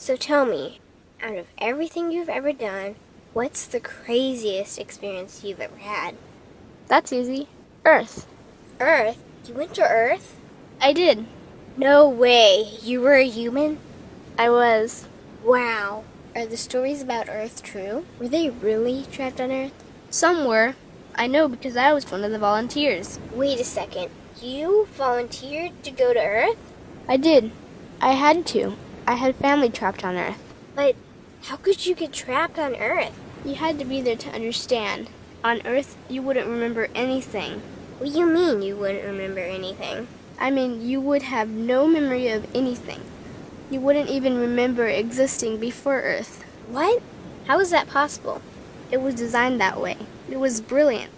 So tell me, out of everything you've ever done, what's the craziest experience you've ever had? That's easy. Earth. Earth? You went to Earth? I did. No way. You were a human? I was. Wow. Are the stories about Earth true? Were they really trapped on Earth? Some were. I know because I was one of the volunteers. Wait a second. You volunteered to go to Earth? I did. I had to. I had family trapped on Earth. But how could you get trapped on Earth? You had to be there to understand. On Earth, you wouldn't remember anything. What do you mean you wouldn't remember anything? I mean, you would have no memory of anything. You wouldn't even remember existing before Earth. What? How is that possible? It was designed that way. It was brilliant.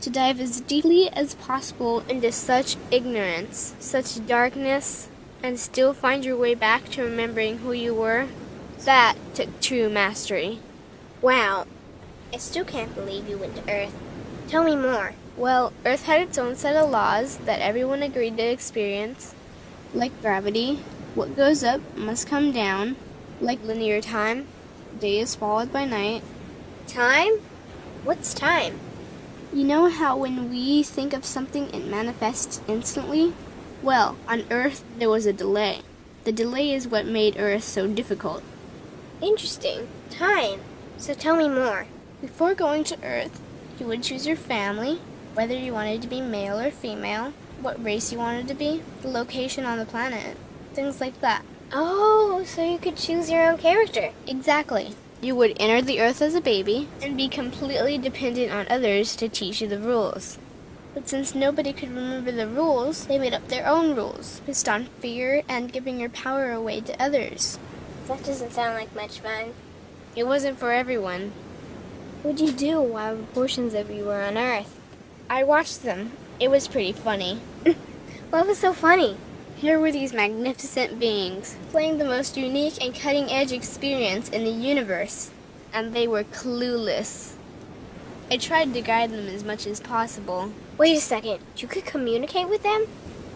To dive as deeply as possible into such ignorance, such darkness, and still find your way back to remembering who you were, that took true mastery. Wow. I still can't believe you went to Earth. Tell me more. Well, Earth had its own set of laws that everyone agreed to experience, like gravity. What goes up must come down, like linear time. Day is followed by night. Time? What's time? You know how when we think of something, it manifests instantly? Well, on Earth, there was a delay. The delay is what made Earth so difficult. Interesting. Time. So tell me more. Before going to Earth, you would choose your family, whether you wanted to be male or female, what race you wanted to be, the location on the planet, things like that. Oh, so you could choose your own character. Exactly. You would enter the Earth as a baby and be completely dependent on others to teach you the rules. But since nobody could remember the rules, they made up their own rules, based on fear and giving your power away to others. That doesn't sound like much fun. It wasn't for everyone. What'd you do while portions of you were on Earth? I watched them. It was pretty funny. What was so funny? Here were these magnificent beings, playing the most unique and cutting-edge experience in the universe, and they were clueless. I tried to guide them as much as possible. Wait a second. You could communicate with them?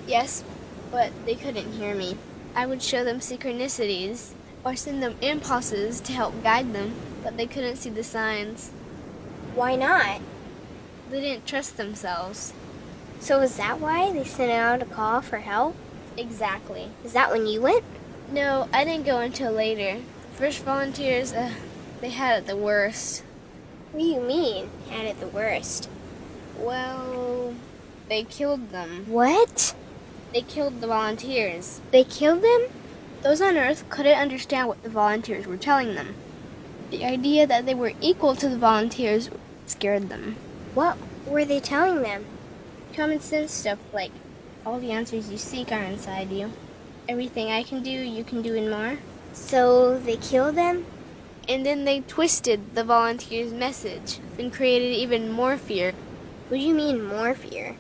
Yes, but they couldn't hear me. I would show them synchronicities, or send them impulses to help guide them, but they couldn't see the signs. Why not? They didn't trust themselves. So is that why they sent out a call for help? Exactly. Is that when you went? No, I didn't go until later. The first volunteers, they had it the worst. What do you mean, had it the worst? Well, they killed them. What? They killed the volunteers. They killed them? Those on Earth couldn't understand what the volunteers were telling them. The idea that they were equal to the volunteers scared them. What were they telling them? Common sense stuff like, all the answers you seek are inside you. Everything I can do, you can do and more. So they killed them? And then they twisted the volunteers' message and created even more fear. What do you mean more fear?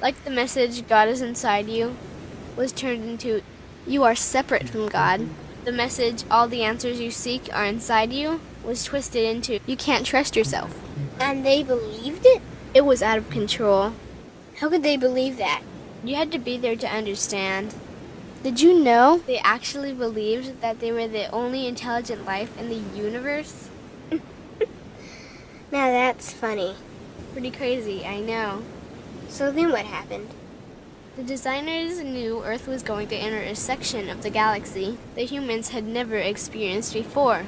Like the message, God is inside you, was turned into, you are separate from God. The message, all the answers you seek are inside you, was twisted into, you can't trust yourself. And they believed it? It was out of control. How could they believe that? You had to be there to understand. Did you know they actually believed that they were the only intelligent life in the universe? Now that's funny. Pretty crazy, I know. So then what happened? The designers knew Earth was going to enter a section of the galaxy that humans had never experienced before.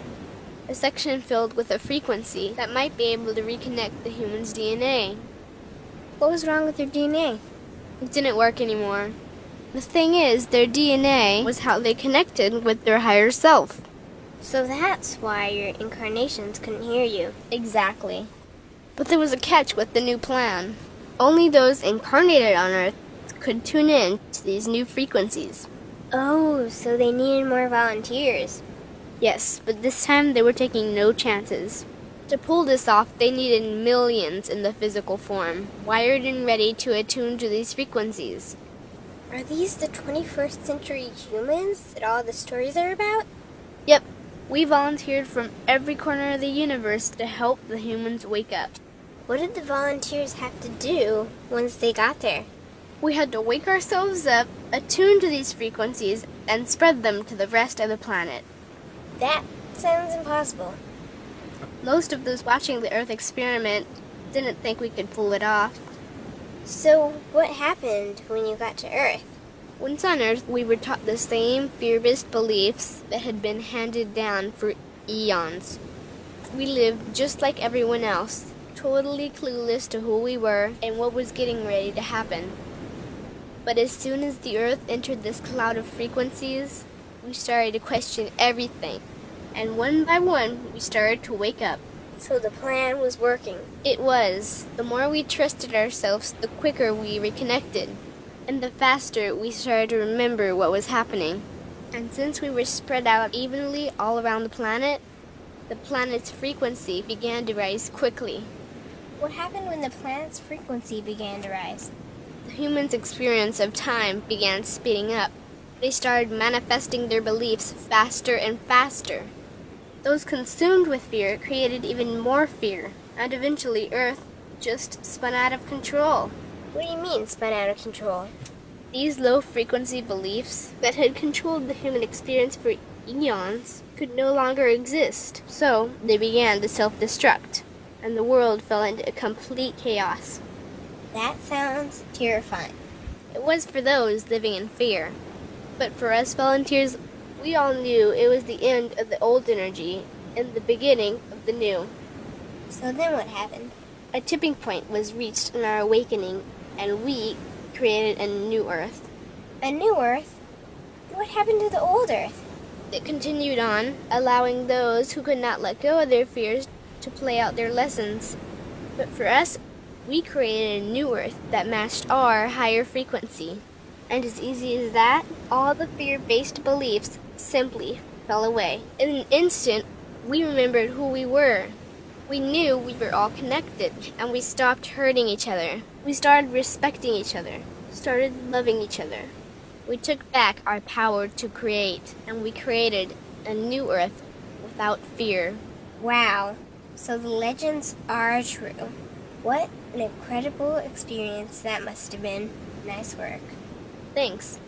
A section filled with a frequency that might be able to reconnect the human's DNA. What was wrong with their DNA? It didn't work anymore. The thing is, their DNA was how they connected with their higher self. So that's why your incarnations couldn't hear you. Exactly. But there was a catch with the new plan. Only those incarnated on Earth could tune in to these new frequencies. Oh, so they needed more volunteers. Yes, but this time they were taking no chances. To pull this off, they needed millions in the physical form, wired and ready to attune to these frequencies. Are these the 21st century humans that all the stories are about? Yep, we volunteered from every corner of the universe to help the humans wake up. What did the volunteers have to do once they got there? We had to wake ourselves up, attune to these frequencies, and spread them to the rest of the planet. That sounds impossible. Most of those watching the Earth experiment didn't think we could pull it off. So, what happened when you got to Earth? Once on Earth, we were taught the same fear-based beliefs that had been handed down for eons. We lived just like everyone else, totally clueless to who we were and what was getting ready to happen. But as soon as the Earth entered this cloud of frequencies, we started to question everything. And one by one, we started to wake up. So the plan was working. It was. The more we trusted ourselves, the quicker we reconnected. And the faster we started to remember what was happening. And since we were spread out evenly all around the planet's frequency began to rise quickly. What happened when the planet's frequency began to rise? The humans' experience of time began speeding up. They started manifesting their beliefs faster and faster. Those consumed with fear created even more fear, and eventually Earth just spun out of control. What do you mean, spun out of control? These low-frequency beliefs that had controlled the human experience for eons could no longer exist, so they began to self-destruct, and the world fell into complete chaos. That sounds terrifying. It was for those living in fear, but for us volunteers, we all knew it was the end of the old energy and the beginning of the new. So then what happened? A tipping point was reached in our awakening, and we created a new Earth. A new Earth? What happened to the old Earth? It continued on, allowing those who could not let go of their fears to play out their lessons. But for us, we created a new Earth that matched our higher frequency. And as easy as that, all the fear-based beliefs simply fell away. In an instant, we remembered who we were. We knew we were all connected, and we stopped hurting each other. We started respecting each other, started loving each other. We took back our power to create, and we created a new Earth without fear. Wow. So the legends are true. What an incredible experience that must have been. Nice work. Thanks.